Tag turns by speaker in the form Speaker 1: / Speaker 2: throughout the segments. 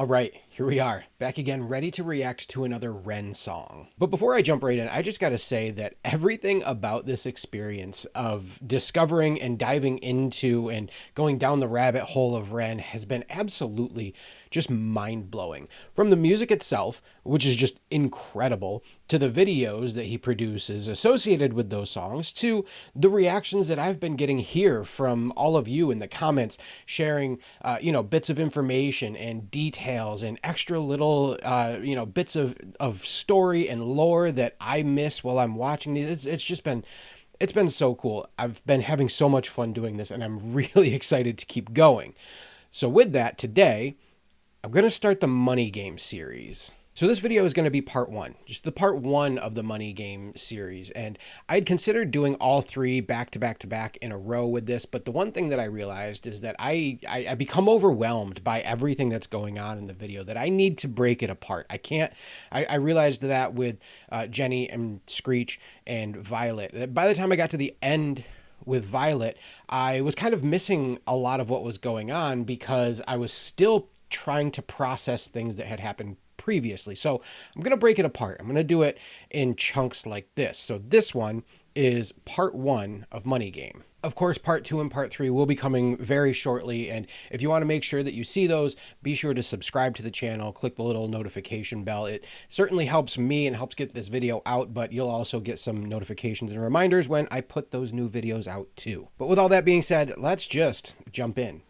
Speaker 1: All right, here we are, back again, ready to react to another Ren song. But before I jump right in, I just gotta say that everything about this experience of discovering and diving into and going down the rabbit hole of Ren has been absolutely just mind-blowing. From the music itself, which is just incredible, to the videos that he produces associated with those songs, to the reactions that I've been getting here from all of you in the comments, sharing, bits of information and details and extra little, bits of story and lore that I miss while I'm watching these. It's been so cool. I've been having so much fun doing this, and I'm really excited to keep going. So with that, today, I'm going to start the Money Game series. So this video is going to be part one, just the part one of the Money Game series. And I'd considered doing all three back to back to back in a row with this. But the one thing that I realized is that I become overwhelmed by everything that's going on in the video, that I need to break it apart. I realized that with Jenny and Screech and Violet. By the time I got to the end with Violet, I was kind of missing a lot of what was going on because I was still trying to process things that had happened previously. So I'm going to break it apart. I'm going to do it in chunks like this. So this one is part one of Money Game. Of course, part two and part three will be coming very shortly. And if you want to make sure that you see those, be sure to subscribe to the channel, click the little notification bell. It certainly helps me and helps get this video out, but you'll also get some notifications and reminders when I put those new videos out too. But with all that being said, let's just jump in.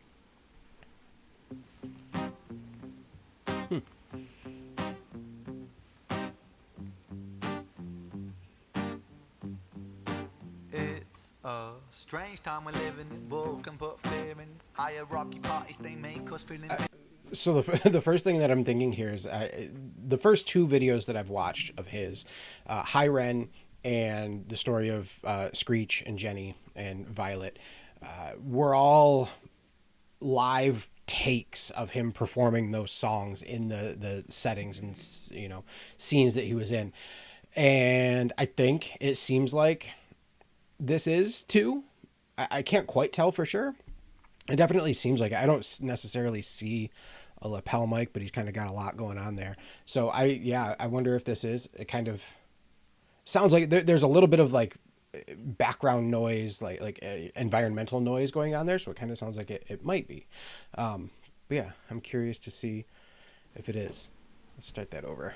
Speaker 2: It's a strange time we're living in. War can put fear in. Hierarchy parties, they make us feeling.
Speaker 1: So the first thing that I'm thinking here is the first two videos that I've watched of his, Hi Ren and the story of Screech and Jenny and Violet, were all live takes of him performing those songs in the settings and scenes that he was in. And I think it seems like this is too. I can't quite tell for sure. It definitely seems like it. I don't necessarily see a lapel mic, but he's kind of got a lot going on there. So I wonder if this is. It kind of sounds like there's a little bit of like background noise, like environmental noise going on there. So it kind of sounds like it might be. But yeah, I'm curious to see if it is. Let's start that over.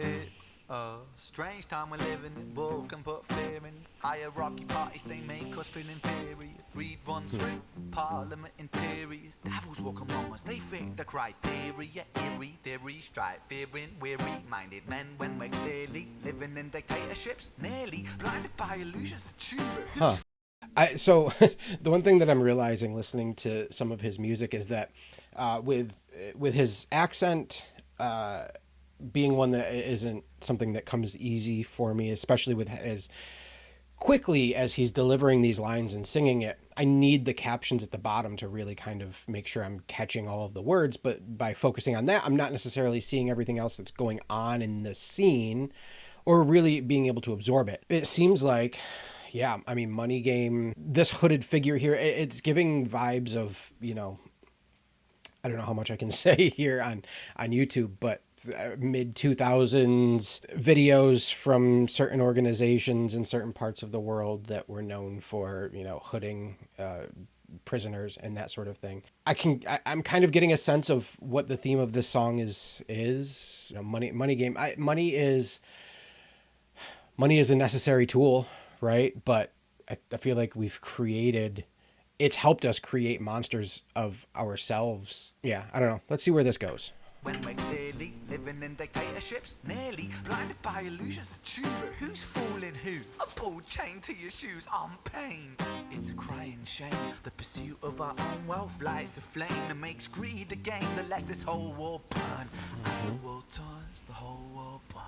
Speaker 2: It's a strange time we're living in. War can put fear in. Hierarchy parties, they make us feel inferior. Read one straight, parliament interiors. Devils walk among us, they fit the criteria. Eerie theory, strife, fearing, weary-minded men when we're clearly living in dictatorships. Nearly blinded by illusions to choose.
Speaker 1: Huh. So the one thing that I'm realizing listening to some of his music is that with his accent being one that isn't something that comes easy for me, especially with as quickly as he's delivering these lines and singing it, I need the captions at the bottom to really kind of make sure I'm catching all of the words. But by focusing on that, I'm not necessarily seeing everything else that's going on in the scene or really being able to absorb it. It seems like, yeah, I mean, Money Game, this hooded figure here, it's giving vibes of, I don't know how much I can say here on YouTube, but mid 2000s videos from certain organizations in certain parts of the world that were known for, hooding prisoners and that sort of thing. I'm kind of getting a sense of what the theme of this song is. Money Game. Money is a necessary tool, right? But I feel like it's helped us create monsters of ourselves. Yeah, I don't know. Let's see where this goes.
Speaker 2: When we're clearly living in dictatorships, nearly blinded by illusions to choose. Who's fooling who? A pulled chain to your shoes on pain. It's a crying shame. The pursuit of our own wealth lights a flame that makes greed a game that lets this whole world burn. As the world turns, the whole world burns.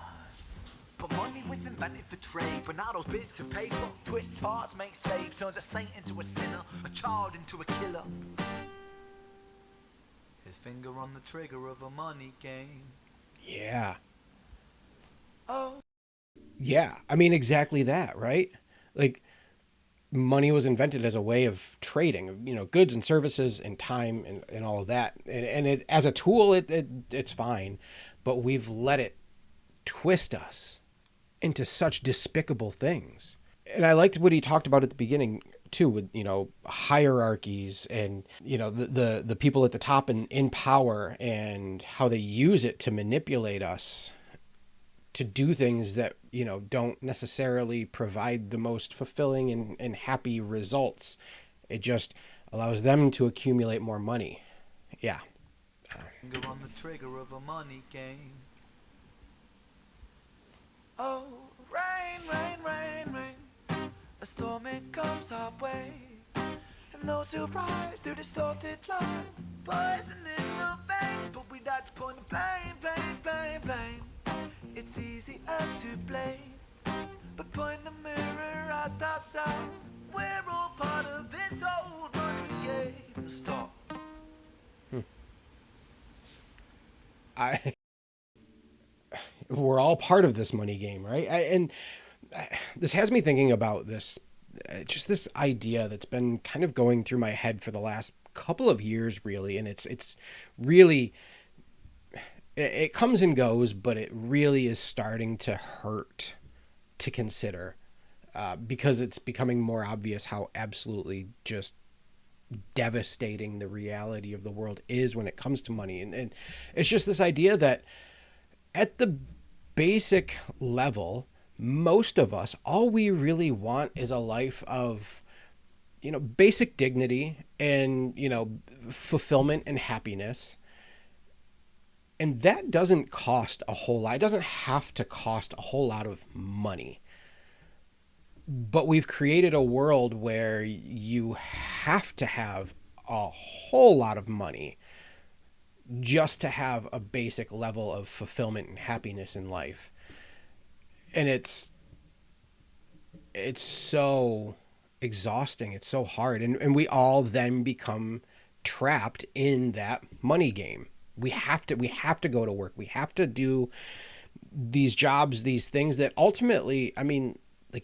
Speaker 2: But money was invented for trade, but now those bits of paper twist hearts, make slaves, turns a saint into a sinner, a child into a killer. His finger on the trigger of a money game.
Speaker 1: Yeah.
Speaker 2: Oh.
Speaker 1: Yeah, I mean, exactly that, right? Like, money was invented as a way of trading, goods and services and time and all of that. And it, as a tool, it's fine, but we've let it twist us into such despicable things. And I liked what he talked about at the beginning too, with hierarchies and the people at the top and in power, and how they use it to manipulate us to do things that don't necessarily provide the most fulfilling and happy results. It just allows them to accumulate more money. Yeah.
Speaker 2: Finger on the trigger of a money game. Oh, rain, rain, rain, rain. A storm it comes our way. And those who rise to distorted lies, poison in the veins. But we like to point the blame, blame, blame, blame. It's easier to blame, but point the mirror at ourselves. We're all part of this old money game. Stop.
Speaker 1: I We're all part of this money game, right? This has me thinking about this, just this idea that's been kind of going through my head for the last couple of years, really, and it's really, it comes and goes, but it really is starting to hurt to consider, because it's becoming more obvious how absolutely just devastating the reality of the world is when it comes to money. And it's just this idea that at the basic level, most of us, all we really want is a life of, basic dignity and, fulfillment and happiness. And that doesn't cost a whole lot. It doesn't have to cost a whole lot of money. But we've created a world where you have to have a whole lot of money just to have a basic level of fulfillment and happiness in life. And it's so exhausting. It's so hard. And we all then become trapped in that money game. We have to go to work. We have to do these jobs, these things that ultimately, I mean, I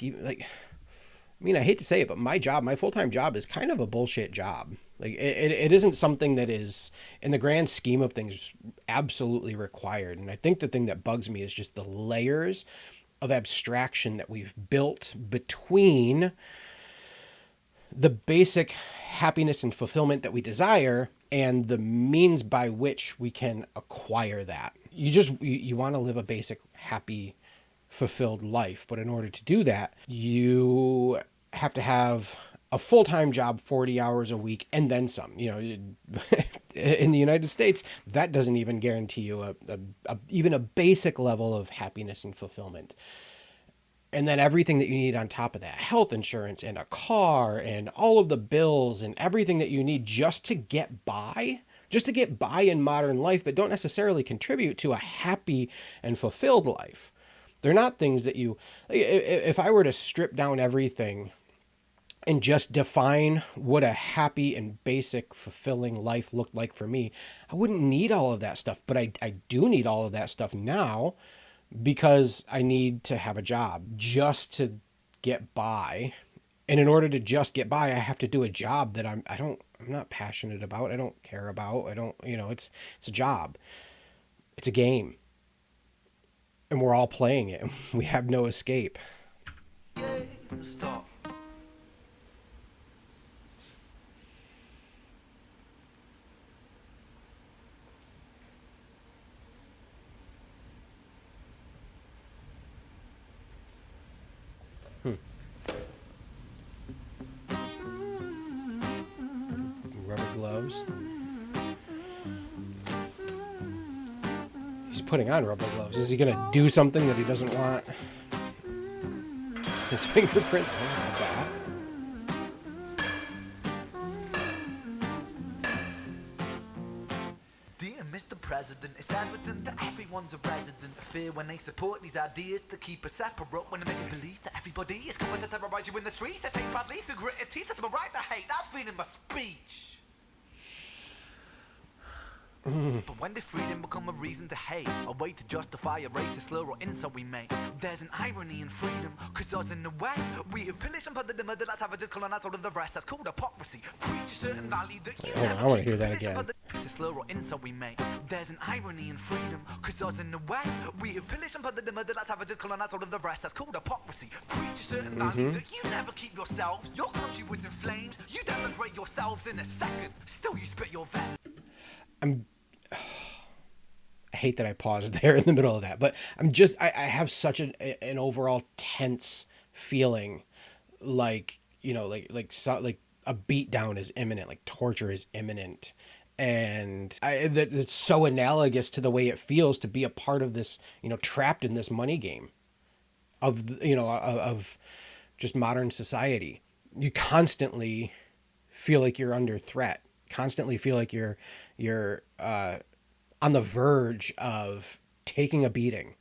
Speaker 1: hate to say it, but my full-time job is kind of a bullshit job. Like it isn't something that is, in the grand scheme of things, absolutely required. And I think the thing that bugs me is just the layers of abstraction that we've built between the basic happiness and fulfillment that we desire and the means by which we can acquire that. You want to live a basic, happy, fulfilled life, but in order to do that, you have to have a full-time job, 40 hours a week, and then some. In the United States, that doesn't even guarantee you even a basic level of happiness and fulfillment. And then everything that you need on top of that, health insurance and a car and all of the bills and everything that you need just to get by in modern life, that don't necessarily contribute to a happy and fulfilled life. They're not things that if I were to strip down everything and just define what a happy and basic fulfilling life looked like for me, I wouldn't need all of that stuff. But I do need all of that stuff now, because I need to have a job just to get by. And in order to just get by, I have to do a job that I'm not passionate about. I don't care about. It's a job. It's a game. And we're all playing it. We have no escape.
Speaker 2: Stop.
Speaker 1: Rubber gloves. He's putting on rubber gloves. Is he going to do something that he doesn't want his fingerprints on the back?
Speaker 2: Dear Mr. President, it's evident that everyone's a resident of fear when they support these ideas to keep us separate, when they make us believe that everybody is coming to terrorize you in the streets. They say badly through gritted teeth. That's my right to hate. That's freedom of speech. But when did freedom become a reason to hate? A way to justify a racist slur or insult we make? There's an irony in freedom, cause us in the West, we have pillaged and plundered the murder that savages colonized all of the rest. That's called hypocrisy. Preach a certain value that you
Speaker 1: Hold on,
Speaker 2: never
Speaker 1: I want to
Speaker 2: keep.
Speaker 1: hear that
Speaker 2: Pillaged and
Speaker 1: again.
Speaker 2: plundered racist slur or insult we make. There's an irony in freedom, cause us in the West, we have pillaged and plundered the murder that savages colonized all of the rest. That's called hypocrisy. Preach a certain value that you never keep yourselves. Your country was in flames, you denigrate yourselves in a second. Still you spit your venom.
Speaker 1: I hate that I paused there in the middle of that, but I have such an overall tense feeling, like, you know, like a beat down is imminent, like torture is imminent. And that it's so analogous to the way it feels to be a part of this, you know, trapped in this money game of, you know, of just modern society. You constantly feel like you're under threat, constantly feel like you're on the verge of taking a beating,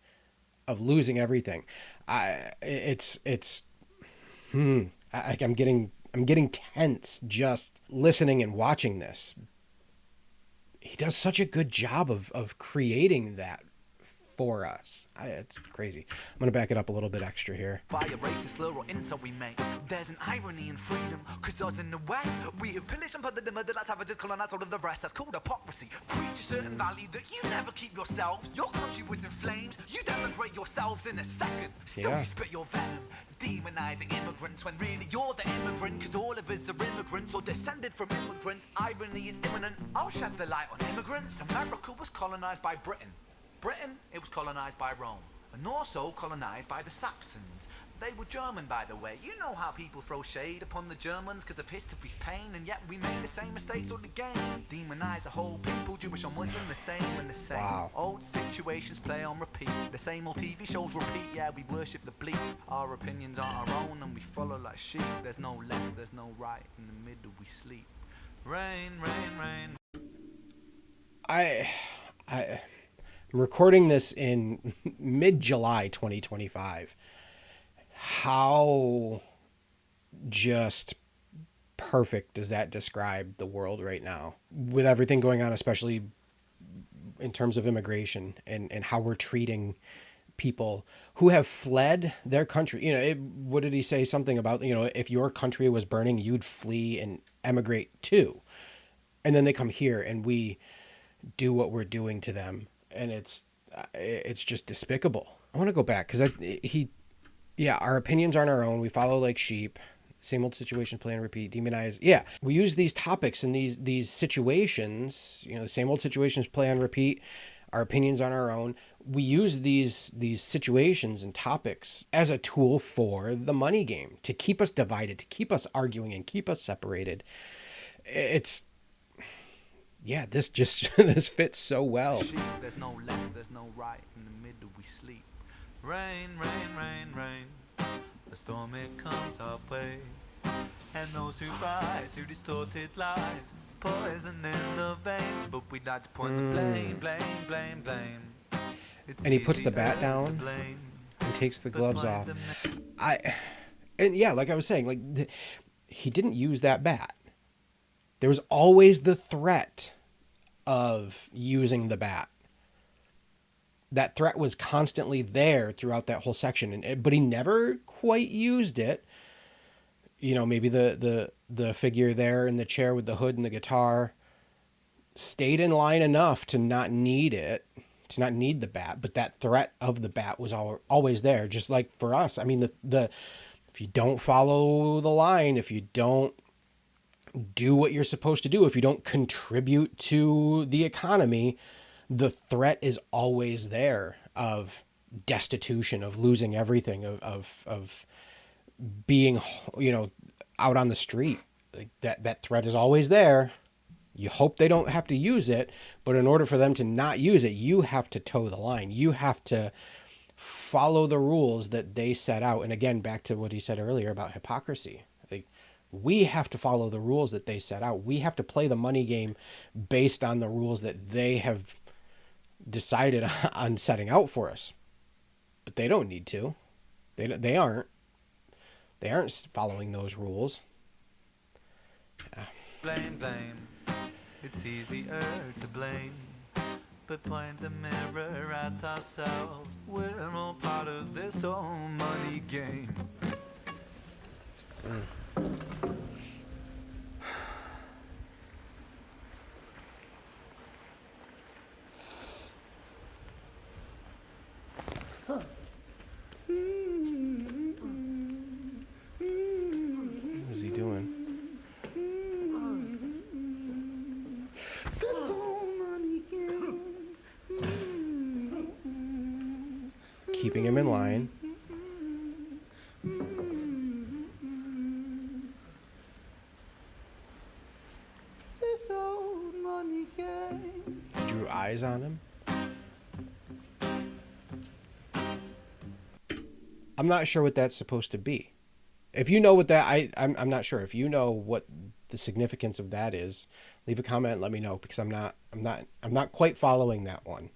Speaker 1: of losing everything. I'm getting tense just listening and watching this. He does such a good job of creating that for us. It's crazy. I'm going to back it up a little bit extra here.
Speaker 2: Fire, racist slur or insult we make. There's an irony in freedom, cause us in the West, we have pillaged and plundered the murder that savages colonized all of the rest. That's called hypocrisy. Preach a certain value that you never keep yourselves. Your country was in flames, you denigrate yourselves in a second. Still you spit your venom, demonizing immigrants when really you're the immigrant, cause all of us are immigrants or descended from immigrants. Irony is imminent. I'll shed the light on immigrants. America was colonized by Britain. Britain, it was colonized by Rome, and also colonized by the Saxons. They were German, by the way. You know how people throw shade upon the Germans because of history's pain, and yet we made the same mistakes all again. Demonize a whole people, Jewish or Muslim, the same and the same.
Speaker 1: Wow.
Speaker 2: Old situations play on repeat. The same old TV shows repeat. Yeah, we worship the bleak. Our opinions aren't our own, and we follow like sheep. There's no left, there's no right. In the middle we sleep. Rain, rain, rain.
Speaker 1: I'm recording this in mid-July 2025. How just perfect does that describe the world right now? With everything going on, especially in terms of immigration and how we're treating people who have fled their country. You know, what did he say? Something about, you know, if your country was burning, you'd flee and emigrate too. And then they come here and we do what we're doing to them. And it's just despicable. I want to go back because our opinions aren't our own. We follow like sheep. Same old situations, play and repeat, demonize. Yeah, we use these topics and these situations. You know, the same old situations, play and repeat. Our opinions aren't our own. We use these situations and topics as a tool for the money game, to keep us divided, to keep us arguing and keep us separated. This this fits so well.
Speaker 2: There's no left, there's no right. In the middle we sleep. Rain, rain, rain, rain. A storm it comes our way. And those who rise through distorted lies, poison in the veins. But we like to point the blame, blame, blame.
Speaker 1: And he puts the bat down and takes the gloves off. Like I was saying, like he didn't use that bat. There was always the threat of using the bat. That threat was constantly there throughout that whole section, but he never quite used it. You know, maybe the figure there in the chair with the hood and the guitar stayed in line enough to not need it, to not need the bat, but that threat of the bat was always there. Just like for us, I mean, if you don't follow the line, if you don't do what you're supposed to do, if you don't contribute to the economy, the threat is always there of destitution, of losing everything, of being, you know, out on the street. Like that threat is always there. You hope they don't have to use it, but in order for them to not use it, you have to toe the line. You have to follow the rules that they set out. And again, back to what he said earlier about hypocrisy. Like, we have to follow the rules that they set out. We have to play the money game based on the rules that they have decided on setting out for us. But they don't need to. They aren't following those rules.
Speaker 2: Blame. It's easier to blame. but point the mirror at ourselves. We're all part of this whole money game.
Speaker 1: What is he doing? Keeping him in line.
Speaker 2: This old money game.
Speaker 1: Drew eyes on him. I'm not sure what that's supposed to be. If you know what that, I'm not sure. If you know what the significance of that is, leave a comment and let me know, because I'm not quite following that one.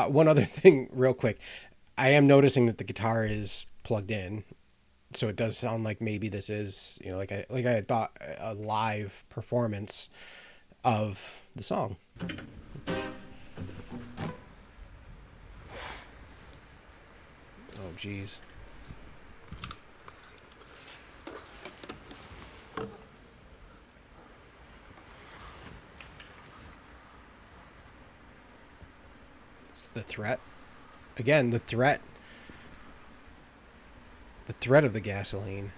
Speaker 1: One other thing real quick. I am noticing that the guitar is plugged in, so it does sound like maybe this is, like I had thought, a live performance of the song. Oh, geez. It's the threat. Again, the threat. The threat of the gasoline.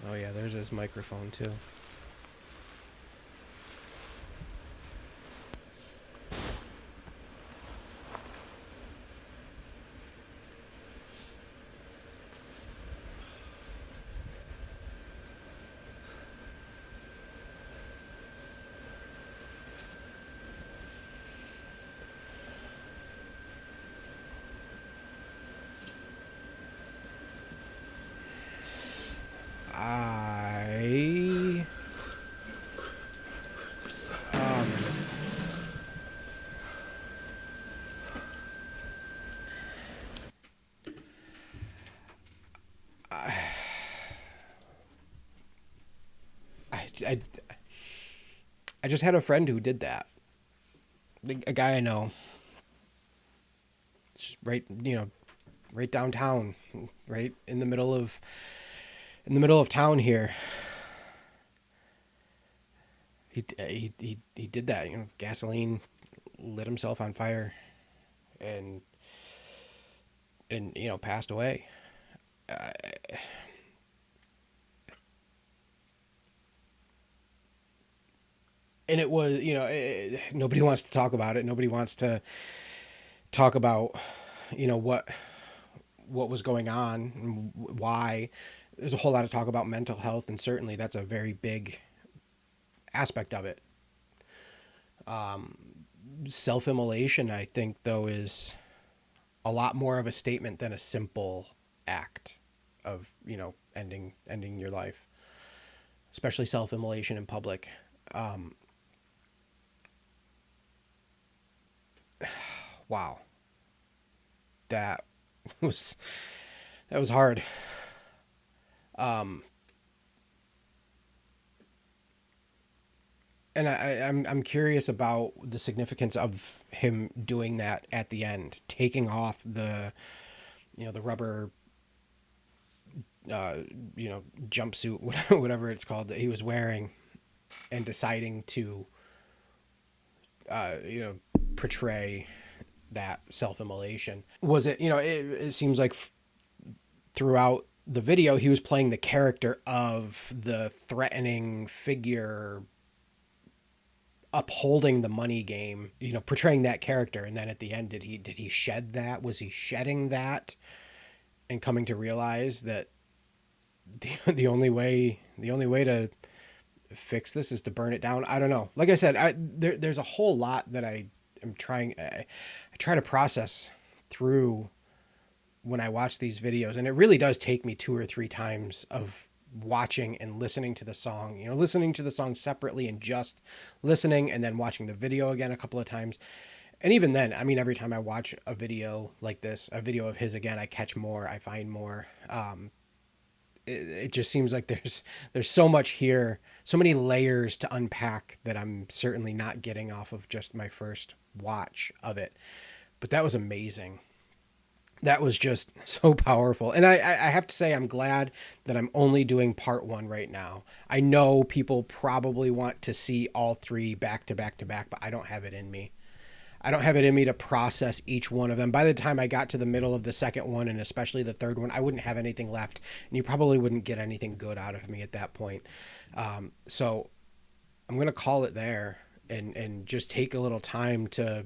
Speaker 1: Oh yeah, there's his microphone too. I I I just had a friend who did that. A guy I know. Just right, right downtown, right in the middle of town here. He did that, gasoline, lit himself on fire, and passed away. And it was, nobody wants to talk about it. Nobody wants to talk about, what was going on and why. There's a whole lot of talk about mental health, and certainly that's a very big aspect of it. Self-immolation, I think, though, is a lot more of a statement than a simple act of, ending your life, especially self-immolation in public. Wow. That was hard. And I'm curious about the significance of him doing that at the end, taking off the rubber jumpsuit, whatever it's called, that he was wearing, and deciding to portray that self-immolation. Was it, it seems like throughout the video he was playing the character of the threatening figure upholding the money game, portraying that character. And then at the end, did he shed that? Was he shedding that and coming to realize that the only way to fix this is to burn it down? I don't know. Like I said, there's a whole lot that I try to process through when I watch these videos, and it really does take me 2 or 3 times of watching and listening to the song, listening to the song separately and just listening, and then watching the video again a couple of times. And even then, I mean, every time I watch a video like this, a video of his again, I catch more, I find more. It just seems like there's so much here, so many layers to unpack that I'm certainly not getting off of just my first watch of it. But that was amazing. That was just so powerful. And I have to say, I'm glad that I'm only doing part 1 right now. I know people probably want to see all 3 back to back to back, but I don't have it in me. I don't have it in me to process each one of them. By the time I got to the middle of the second one, and especially the third one, I wouldn't have anything left, and you probably wouldn't get anything good out of me at that point. So I'm going to call it there and just take a little time to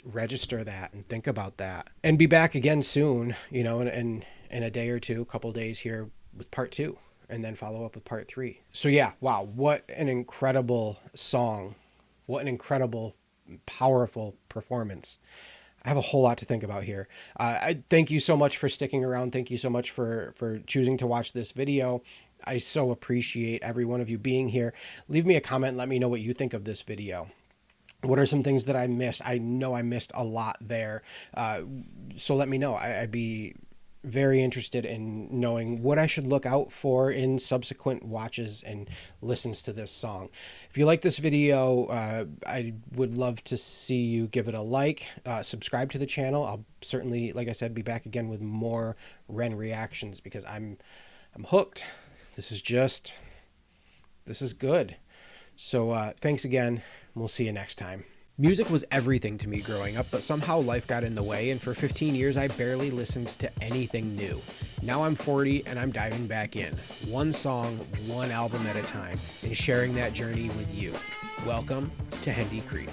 Speaker 1: register that and think about that, and be back again soon, in a day or two, a couple days here with part 2, and then follow up with part 3. So yeah, wow, what an incredible song. What an incredible, powerful performance. I have a whole lot to think about here. I thank you so much for sticking around. Thank you so much for choosing to watch this video. I so appreciate every one of you being here. Leave me a comment and let me know what you think of this video. What are some things that I missed? I know I missed a lot there. So let me know. I'd be very interested in knowing what I should look out for in subsequent watches and listens to this song. If you like this video, I would love to see you give it a like, subscribe to the channel. I'll certainly, like I said, be back again with more Ren reactions because I'm hooked. This is good. So thanks again. We'll see you next time. Music was everything to me growing up, but somehow life got in the way, and for 15 years I barely listened to anything new. Now I'm 40 and I'm diving back in, one song, one album at a time, and sharing that journey with you. Welcome to Hendy Creek.